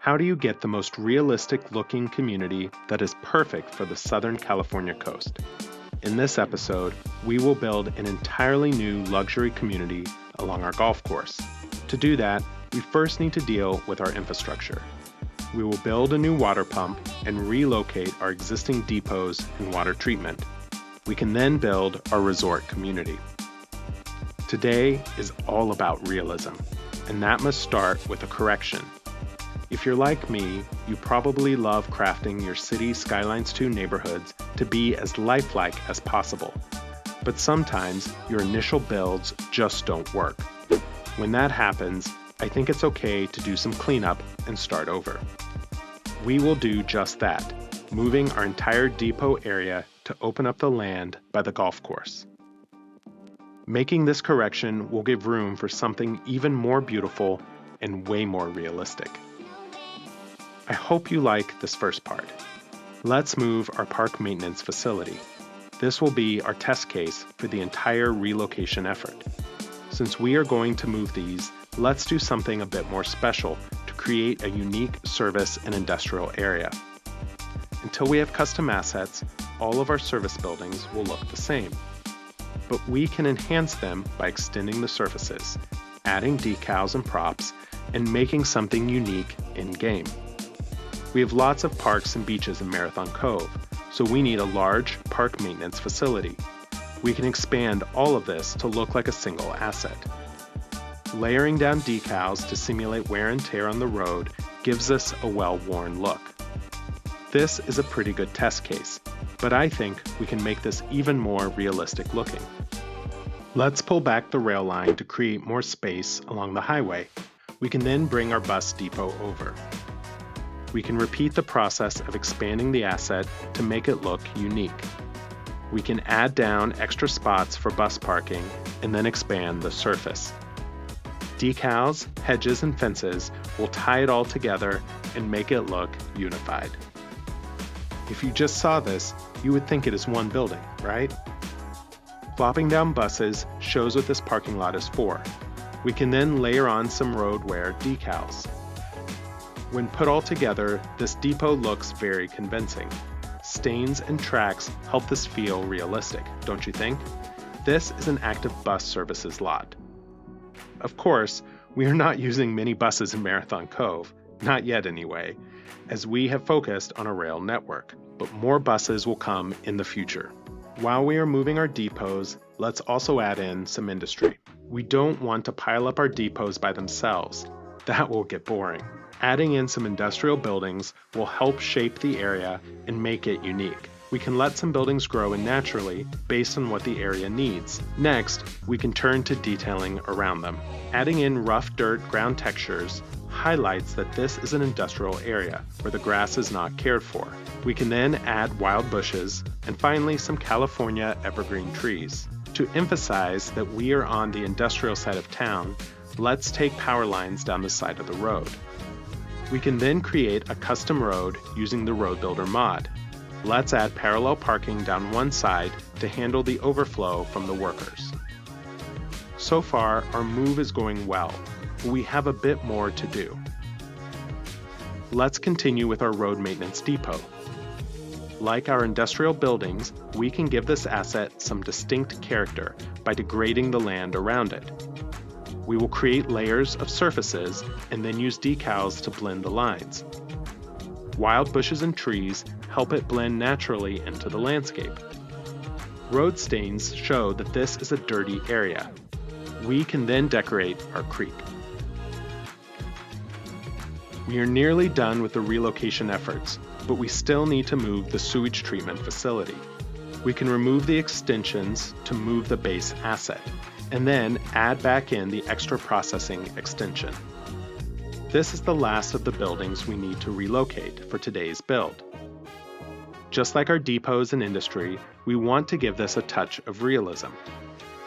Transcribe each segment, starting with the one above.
How do you get the most realistic looking community that is perfect for the Southern California coast? In this episode, we will build an entirely new luxury community along our golf course. To do that, we first need to deal with our infrastructure. We will build a new water pump and relocate our existing depots and water treatment. We can then build our resort community. Today is all about realism, and that must start with a correction. If you're like me, you probably love crafting your city Skylines 2 neighborhoods to be as lifelike as possible. But sometimes your initial builds just don't work. When that happens, I think it's okay to do some cleanup and start over. We will do just that, moving our entire depot area to open up the land by the golf course. Making this correction will give room for something even more beautiful and way more realistic. I hope you like this first part. Let's move our park maintenance facility. This will be our test case for the entire relocation effort. Since we are going to move these, let's do something a bit more special to create a unique service and industrial area. Until we have custom assets, all of our service buildings will look the same. But we can enhance them by extending the surfaces, adding decals and props, and making something unique in-game. We have lots of parks and beaches in Marathon Cove, so we need a large park maintenance facility. We can expand all of this to look like a single asset. Layering down decals to simulate wear and tear on the road gives us a well-worn look. This is a pretty good test case, but I think we can make this even more realistic looking. Let's pull back the rail line to create more space along the highway. We can then bring our bus depot over. We can repeat the process of expanding the asset to make it look unique. We can add down extra spots for bus parking and then expand the surface. Decals, hedges, and fences will tie it all together and make it look unified. If you just saw this, you would think it is one building, right? Plopping down buses shows what this parking lot is for. We can then layer on some road wear decals. When put all together, this depot looks very convincing. Stains and tracks help this feel realistic, don't you think? This is an active bus services lot. Of course, we are not using many buses in Marathon Cove, not yet anyway, as we have focused on a rail network, but more buses will come in the future. While we are moving our depots, let's also add in some industry. We don't want to pile up our depots by themselves. That will get boring. Adding in some industrial buildings will help shape the area and make it unique. We can let some buildings grow in naturally based on what the area needs. Next, we can turn to detailing around them. Adding in rough dirt ground textures highlights that this is an industrial area where the grass is not cared for. We can then add wild bushes and finally some California evergreen trees. To emphasize that we are on the industrial side of town, let's take power lines down the side of the road. We can then create a custom road using the Road Builder mod. Let's add parallel parking down one side to handle the overflow from the workers. So far, our move is going well, but we have a bit more to do. Let's continue with our road maintenance depot. Like our industrial buildings, we can give this asset some distinct character by degrading the land around it. We will create layers of surfaces and then use decals to blend the lines. Wild bushes and trees help it blend naturally into the landscape. Road stains show that this is a dirty area. We can then decorate our creek. We are nearly done with the relocation efforts, but we still need to move the sewage treatment facility. We can remove the extensions to move the base asset, and then add back in the extra processing extension. This is the last of the buildings we need to relocate for today's build. Just like our depots and industry, we want to give this a touch of realism.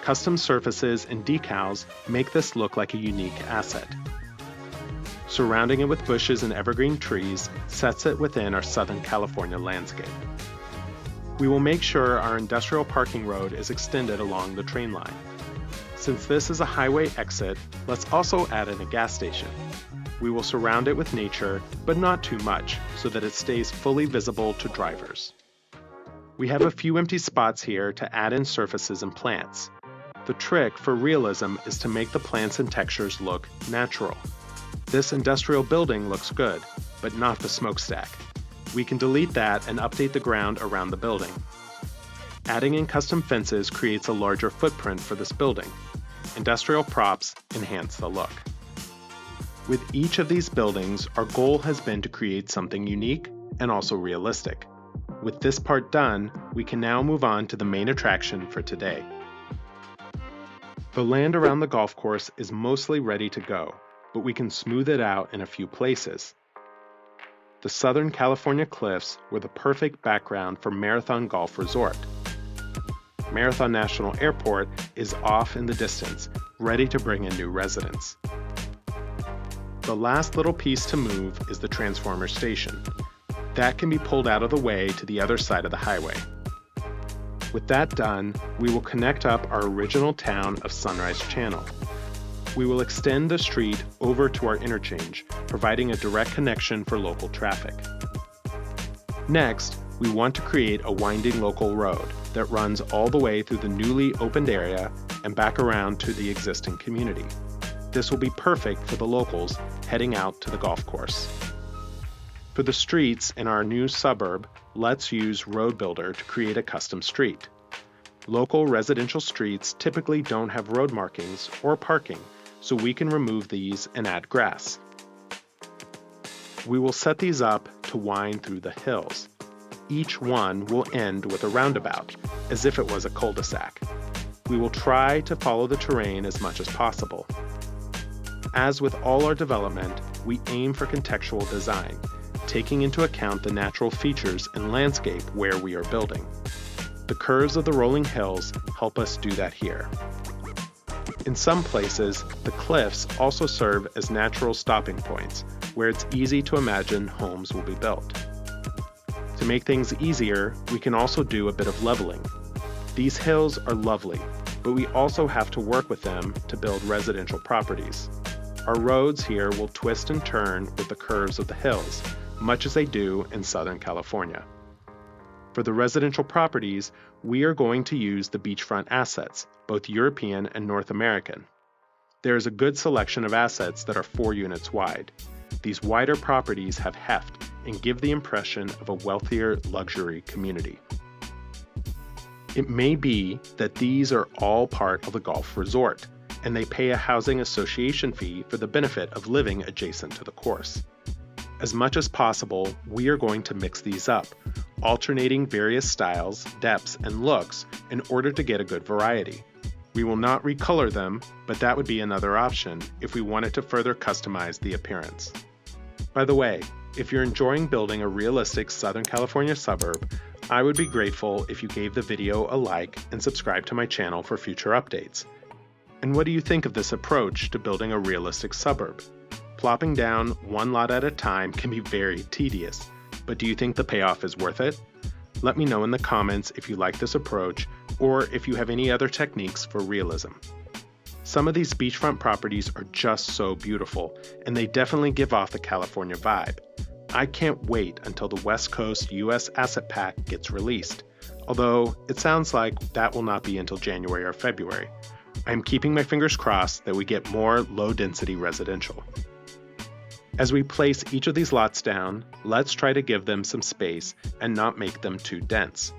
Custom surfaces and decals make this look like a unique asset. Surrounding it with bushes and evergreen trees sets it within our Southern California landscape. We will make sure our industrial parking road is extended along the train line. Since this is a highway exit, let's also add in a gas station. We will surround it with nature, but not too much, so that it stays fully visible to drivers. We have a few empty spots here to add in surfaces and plants. The trick for realism is to make the plants and textures look natural. This industrial building looks good, but not the smokestack. We can delete that and update the ground around the building. Adding in custom fences creates a larger footprint for this building. Industrial props enhance the look. With each of these buildings, our goal has been to create something unique and also realistic. With this part done, we can now move on to the main attraction for today. The land around the golf course is mostly ready to go, but we can smooth it out in a few places. The Southern California cliffs were the perfect background for Marathon Golf Resort. Marathon National Airport is off in the distance, ready to bring in new residents. The last little piece to move is the transformer station. That can be pulled out of the way to the other side of the highway. With that done, we will connect up our original town of Sunrise Channel. We will extend the street over to our interchange, providing a direct connection for local traffic. Next, we want to create a winding local road that runs all the way through the newly opened area and back around to the existing community. This will be perfect for the locals heading out to the golf course. For the streets in our new suburb, let's use Road Builder to create a custom street. Local residential streets typically don't have road markings or parking, so we can remove these and add grass. We will set these up to wind through the hills. Each one will end with a roundabout, as if it was a cul-de-sac. We will try to follow the terrain as much as possible. As with all our development, we aim for contextual design, taking into account the natural features and landscape where we are building. The curves of the rolling hills help us do that here. In some places, the cliffs also serve as natural stopping points, where it's easy to imagine homes will be built. To make things easier, we can also do a bit of leveling. These hills are lovely, but we also have to work with them to build residential properties. Our roads here will twist and turn with the curves of the hills, much as they do in Southern California. For the residential properties, we are going to use the beachfront assets, both European and North American. There is a good selection of assets that are 4 units wide. These wider properties have heft and give the impression of a wealthier luxury community. It may be that these are all part of the golf resort, and they pay a housing association fee for the benefit of living adjacent to the course. As much as possible, we are going to mix these up, alternating various styles, depths, and looks in order to get a good variety. We will not recolor them, but that would be another option if we wanted to further customize the appearance. By the way, if you're enjoying building a realistic Southern California suburb, I would be grateful if you gave the video a like and subscribe to my channel for future updates. And what do you think of this approach to building a realistic suburb? Plopping down one lot at a time can be very tedious, but do you think the payoff is worth it? Let me know in the comments if you like this approach or if you have any other techniques for realism. Some of these beachfront properties are just so beautiful, and they definitely give off the California vibe. I can't wait until the West Coast US Asset Pack gets released, although it sounds like that will not be until January or February. I'm keeping my fingers crossed that we get more low-density residential. As we place each of these lots down, let's try to give them some space and not make them too dense.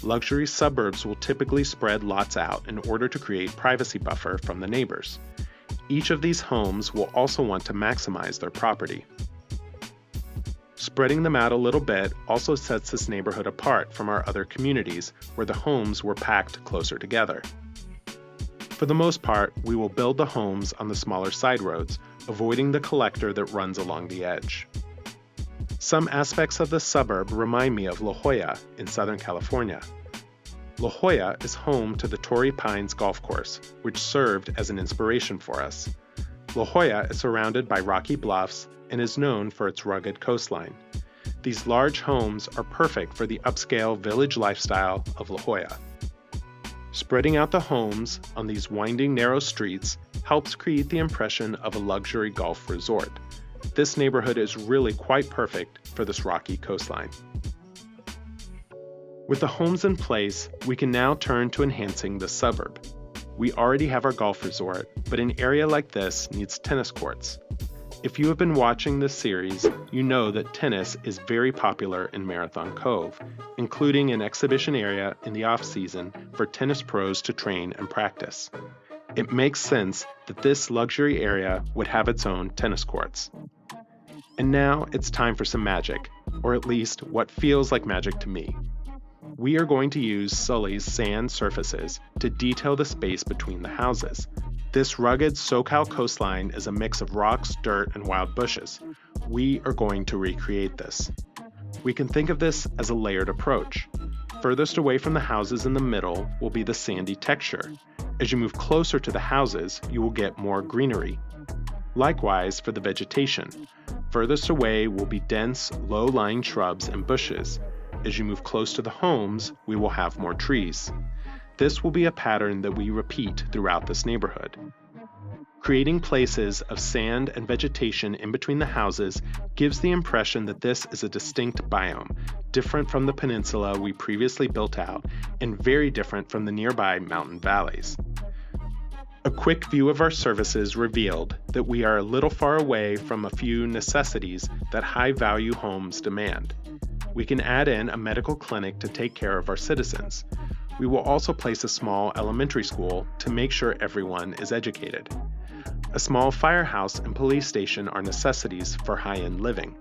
Luxury suburbs will typically spread lots out in order to create privacy buffer from the neighbors. Each of these homes will also want to maximize their property. Spreading them out a little bit also sets this neighborhood apart from our other communities where the homes were packed closer together. For the most part, we will build the homes on the smaller side roads, avoiding the collector that runs along the edge. Some aspects of the suburb remind me of La Jolla in Southern California. La Jolla is home to the Torrey Pines golf course, which served as an inspiration for us. La Jolla is surrounded by rocky bluffs and is known for its rugged coastline. These large homes are perfect for the upscale village lifestyle of La Jolla. Spreading out the homes on these winding, narrow streets helps create the impression of a luxury golf resort. This neighborhood is really quite perfect for this rocky coastline. With the homes in place, we can now turn to enhancing the suburb. We already have our golf resort, but an area like this needs tennis courts. If you have been watching this series, you know that tennis is very popular in Marathon Cove, including an exhibition area in the off-season for tennis pros to train and practice. It makes sense that this luxury area would have its own tennis courts. And now it's time for some magic, or at least what feels like magic to me. We are going to use Sully's sand surfaces to detail the space between the houses. This rugged SoCal coastline is a mix of rocks, dirt, and wild bushes. We are going to recreate this. We can think of this as a layered approach. Furthest away from the houses in the middle will be the sandy texture. As you move closer to the houses, you will get more greenery. Likewise for the vegetation. Furthest away will be dense, low-lying shrubs and bushes. As you move close to the homes, we will have more trees. This will be a pattern that we repeat throughout this neighborhood. Creating places of sand and vegetation in between the houses gives the impression that this is a distinct biome, different from the peninsula we previously built out, and very different from the nearby mountain valleys. A quick view of our services revealed that we are a little far away from a few necessities that high-value homes demand. We can add in a medical clinic to take care of our citizens. We will also place a small elementary school to make sure everyone is educated. A small firehouse and police station are necessities for high-end living.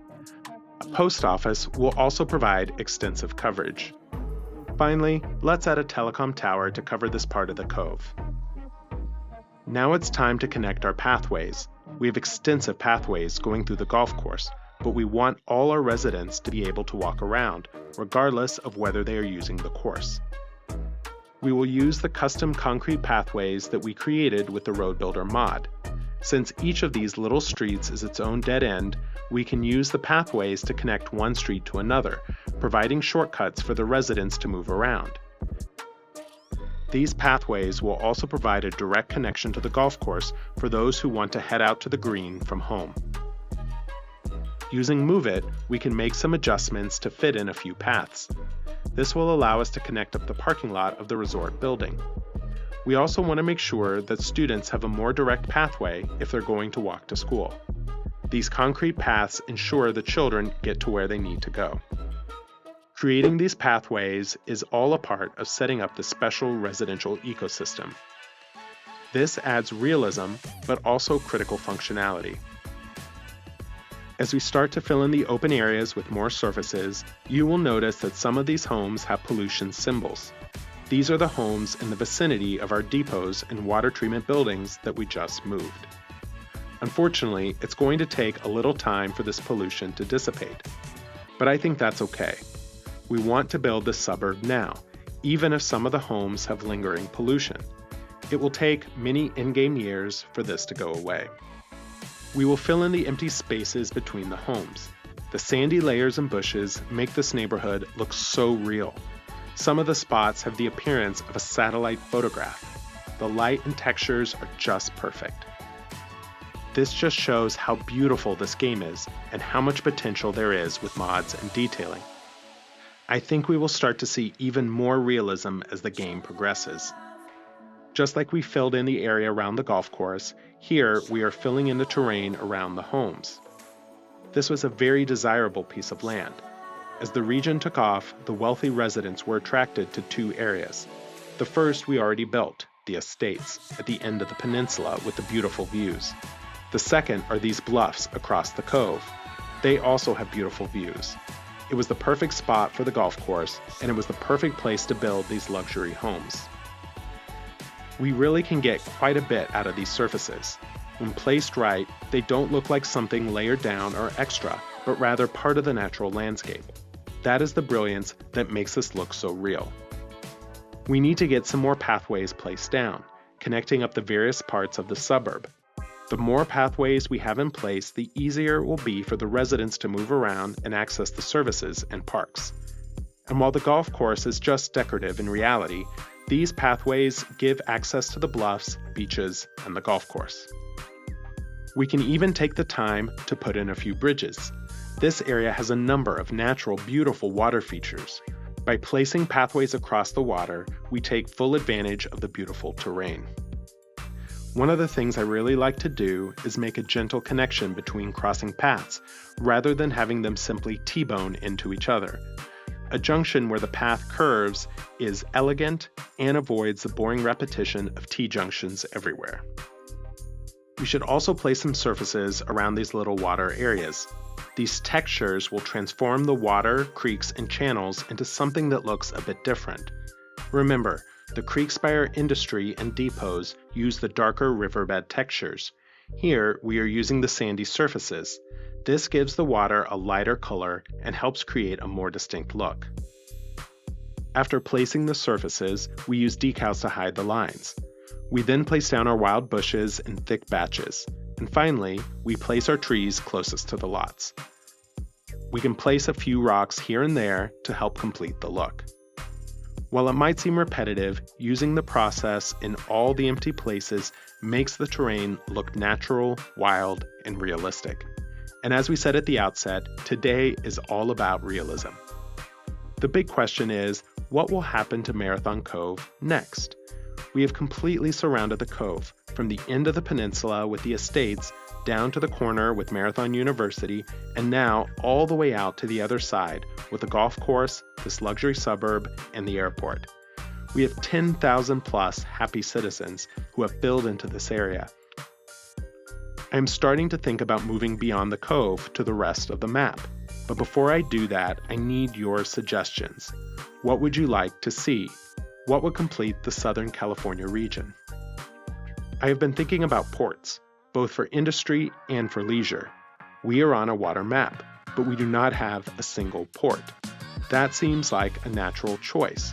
A post office will also provide extensive coverage. Finally, let's add a telecom tower to cover this part of the cove. Now it's time to connect our pathways. We have extensive pathways going through the golf course, but we want all our residents to be able to walk around, regardless of whether they are using the course. We will use the custom concrete pathways that we created with the Road Builder mod. Since each of these little streets is its own dead end, we can use the pathways to connect one street to another, providing shortcuts for the residents to move around. These pathways will also provide a direct connection to the golf course for those who want to head out to the green from home. Using Move It, we can make some adjustments to fit in a few paths. This will allow us to connect up the parking lot of the resort building. We also want to make sure that students have a more direct pathway if they're going to walk to school. These concrete paths ensure the children get to where they need to go. Creating these pathways is all a part of setting up the special residential ecosystem. This adds realism, but also critical functionality. As we start to fill in the open areas with more surfaces, you will notice that some of these homes have pollution symbols. These are the homes in the vicinity of our depots and water treatment buildings that we just moved. Unfortunately, it's going to take a little time for this pollution to dissipate. But I think that's okay. We want to build the suburb now, even if some of the homes have lingering pollution. It will take many in-game years for this to go away. We will fill in the empty spaces between the homes. The sandy layers and bushes make this neighborhood look so real. Some of the spots have the appearance of a satellite photograph. The light and textures are just perfect. This just shows how beautiful this game is and how much potential there is with mods and detailing. I think we will start to see even more realism as the game progresses. Just like we filled in the area around the golf course, here we are filling in the terrain around the homes. This was a very desirable piece of land. As the region took off, the wealthy residents were attracted to two areas. The first we already built, the estates, at the end of the peninsula with the beautiful views. The second are these bluffs across the cove. They also have beautiful views. It was the perfect spot for the golf course, and it was the perfect place to build these luxury homes. We really can get quite a bit out of these surfaces. When placed right, they don't look like something layered down or extra, but rather part of the natural landscape. That is the brilliance that makes this look so real. We need to get some more pathways placed down, connecting up the various parts of the suburb. The more pathways we have in place, the easier it will be for the residents to move around and access the services and parks. And while the golf course is just decorative in reality, these pathways give access to the bluffs, beaches, and the golf course. We can even take the time to put in a few bridges. This area has a number of natural, beautiful water features. By placing pathways across the water, we take full advantage of the beautiful terrain. One of the things I really like to do is make a gentle connection between crossing paths, rather than having them simply T-bone into each other. A junction where the path curves is elegant and avoids the boring repetition of T-junctions everywhere. We should also place some surfaces around these little water areas. These textures will transform the water, creeks, and channels into something that looks a bit different. Remember, the creeks by our industry and depots use the darker riverbed textures. Here, we are using the sandy surfaces. This gives the water a lighter color and helps create a more distinct look. After placing the surfaces, we use decals to hide the lines. We then place down our wild bushes in thick batches. And finally, we place our trees closest to the lots. We can place a few rocks here and there to help complete the look. While it might seem repetitive, using the process in all the empty places makes the terrain look natural, wild, and realistic. And as we said at the outset, today is all about realism. The big question is, what will happen to Marathon Cove next? We have completely surrounded the cove, from the end of the peninsula with the estates, down to the corner with Marathon University, and now all the way out to the other side with the golf course, this luxury suburb, and the airport. We have 10,000 plus happy citizens who have built into this area. I am starting to think about moving beyond the cove to the rest of the map. But before I do that, I need your suggestions. What would you like to see? What would complete the Southern California region? I have been thinking about ports, both for industry and for leisure. We are on a water map, but we do not have a single port. That seems like a natural choice.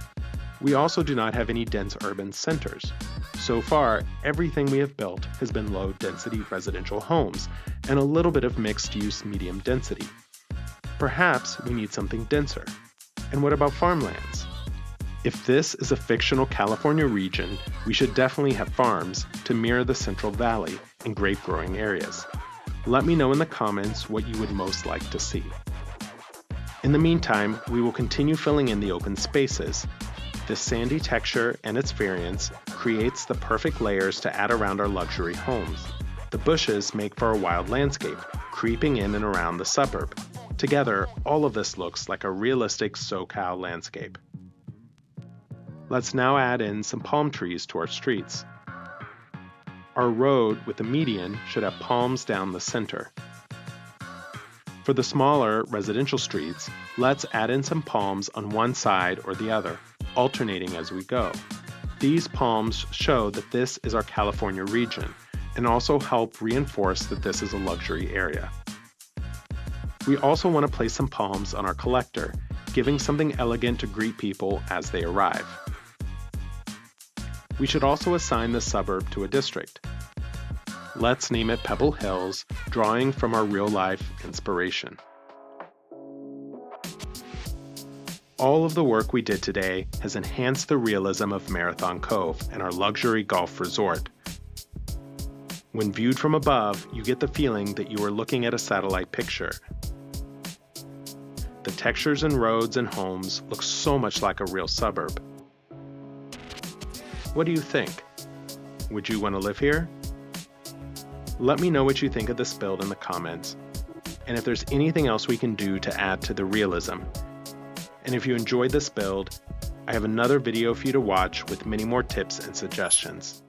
We also do not have any dense urban centers. So far, everything we have built has been low-density residential homes and a little bit of mixed-use medium density. Perhaps we need something denser. And what about farmlands? If this is a fictional California region, we should definitely have farms to mirror the Central Valley and grape-growing areas. Let me know in the comments what you would most like to see. In the meantime, we will continue filling in the open spaces. This sandy texture and its variance creates the perfect layers to add around our luxury homes. The bushes make for a wild landscape, creeping in and around the suburb. Together, all of this looks like a realistic SoCal landscape. Let's now add in some palm trees to our streets. Our road with the median should have palms down the center. For the smaller residential streets, let's add in some palms on one side or the other, alternating as we go. These palms show that this is our California region and also help reinforce that this is a luxury area. We also want to place some palms on our collector, giving something elegant to greet people as they arrive. We should also assign the suburb to a district. Let's name it Pebble Hills, drawing from our real-life inspiration. All of the work we did today has enhanced the realism of Marathon Cove and our luxury golf resort. When viewed from above, you get the feeling that you are looking at a satellite picture. The textures and roads and homes look so much like a real suburb. What do you think? Would you want to live here? Let me know what you think of this build in the comments, and if there's anything else we can do to add to the realism. And if you enjoyed this build, I have another video for you to watch with many more tips and suggestions.